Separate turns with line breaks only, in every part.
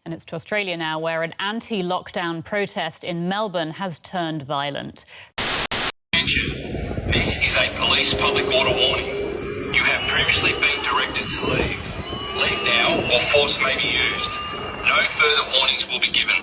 And it's to Australia now, where an anti-lockdown protest in Melbourne has turned violent.
Attention. This is a police public order warning. You have previously been directed to leave. Leave now or force may be used. No further warnings will be given.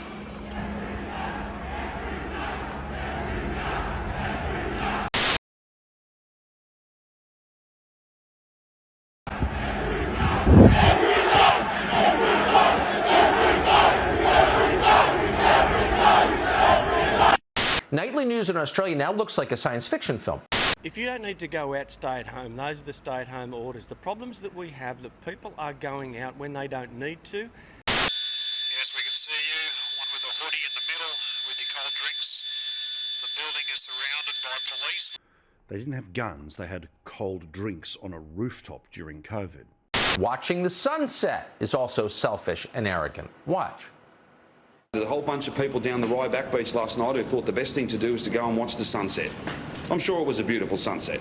Nightly news in Australia now looks like a science fiction film.
If you don't need to go out, stay at home. Those are the stay-at-home orders. The problems that we have, that people are going out when they don't need to.
Yes, we can see you. One with a hoodie in the middle with your cold drinks. The building is surrounded by police.
They didn't have guns, they had cold drinks on a rooftop during COVID.
Watching the sunset is also selfish and arrogant. Watch.
There's a whole bunch of people down the Ryback Beach last night who thought the best thing to do was to go and watch the sunset. I'm sure it was a beautiful sunset,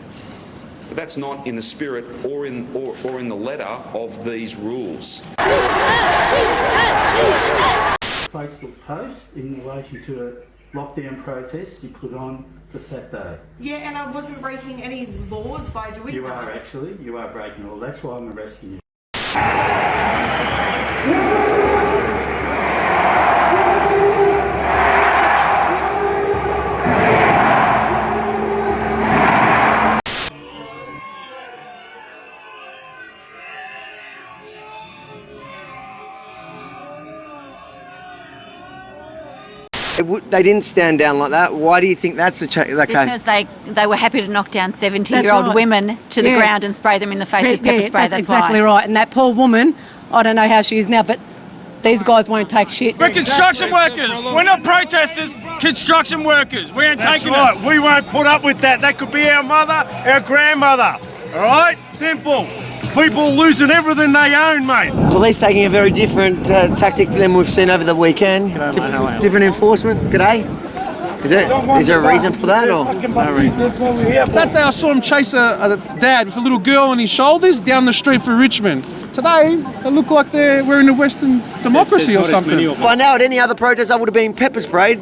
but that's not in the spirit or in the letter of these rules.
Facebook post in relation to a lockdown protest you put on for Saturday.
Yeah, and I wasn't breaking any laws by doing that.
You are actually. You are breaking law. That's why I'm arresting you.
They didn't stand down like that. Why do you think that's the case?
Because they were happy to knock down 70-year-old women to the ground and spray them in the face with pepper spray. That's
exactly
why.
Right. And that poor woman, I don't know how she is now, but these guys won't take shit.
We're construction workers. We're not protesters. Construction workers. We ain't taking it. We won't put up with that. That could be our mother, our grandmother. All right? Simple. People losing everything they own, mate.
Police taking a very different tactic than we've seen over the weekend. Different enforcement. G'day. Is there a reason for that, or
no reason? That day I saw him chase a dad with a little girl on his shoulders down the street for Richmond. Today they look like we're in a Western democracy or something.
By now, at any other protest, I would have been pepper sprayed.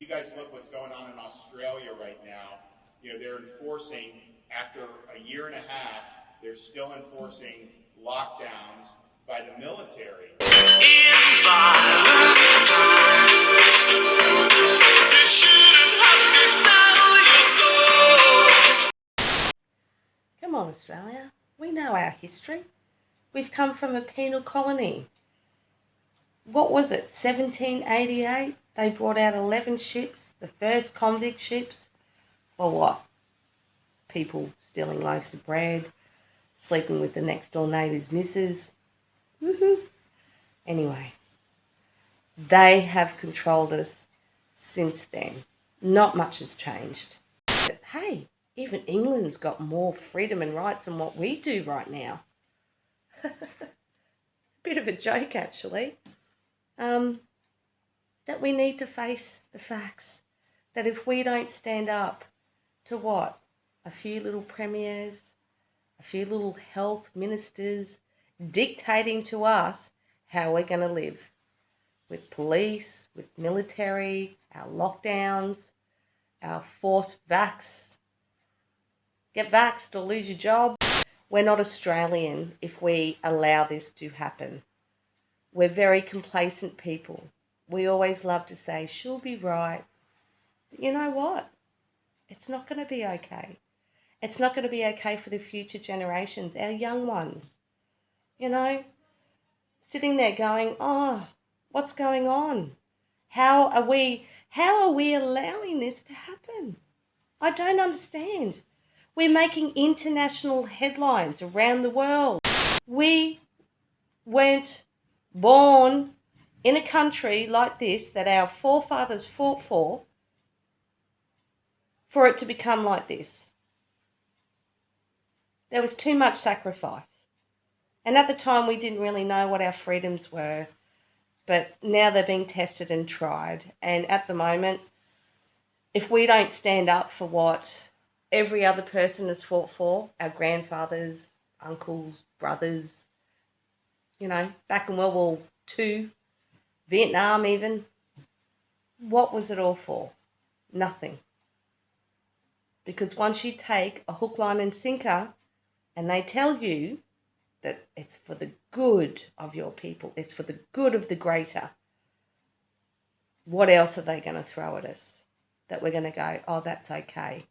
You guys look what's going on in Australia right now. You know, they're enforcing, after a year and a half, they're still enforcing lockdowns by the military.
Come on, Australia. We know our history. We've come from a penal colony. What was it, 1788? They brought out 11 ships, the first convict ships. For what? People stealing loaves of bread, sleeping with the next door neighbour's missus. Woohoo. Anyway, they have controlled us since then. Not much has changed. But hey, even England's got more freedom and rights than what we do right now. Bit of a joke, actually. That we need to face the facts. That if we don't stand up to what? A few little premiers, a few little health ministers dictating to us how we're going to live. With police, with military, our lockdowns, our forced vax. Get vaxxed or lose your job. We're not Australian if we allow this to happen. We're very complacent people. We always love to say, she'll be right. But you know what? It's not going to be okay. It's not going to be okay for the future generations, our young ones. You know, sitting there going, oh, what's going on? How are we allowing this to happen? I don't understand. We're making international headlines around the world. We weren't born in a country like this that our forefathers fought for it to become like this. There was too much sacrifice. And at the time we didn't really know what our freedoms were, but now they're being tested and tried. And at the moment, if we don't stand up for what every other person has fought for, our grandfathers, uncles, brothers, you know, back in World War II, Vietnam even. What was it all for? Nothing. Because once you take a hook, line and sinker and they tell you that it's for the good of your people, it's for the good of the greater, what else are they going to throw at us that we're going to go, oh, that's okay?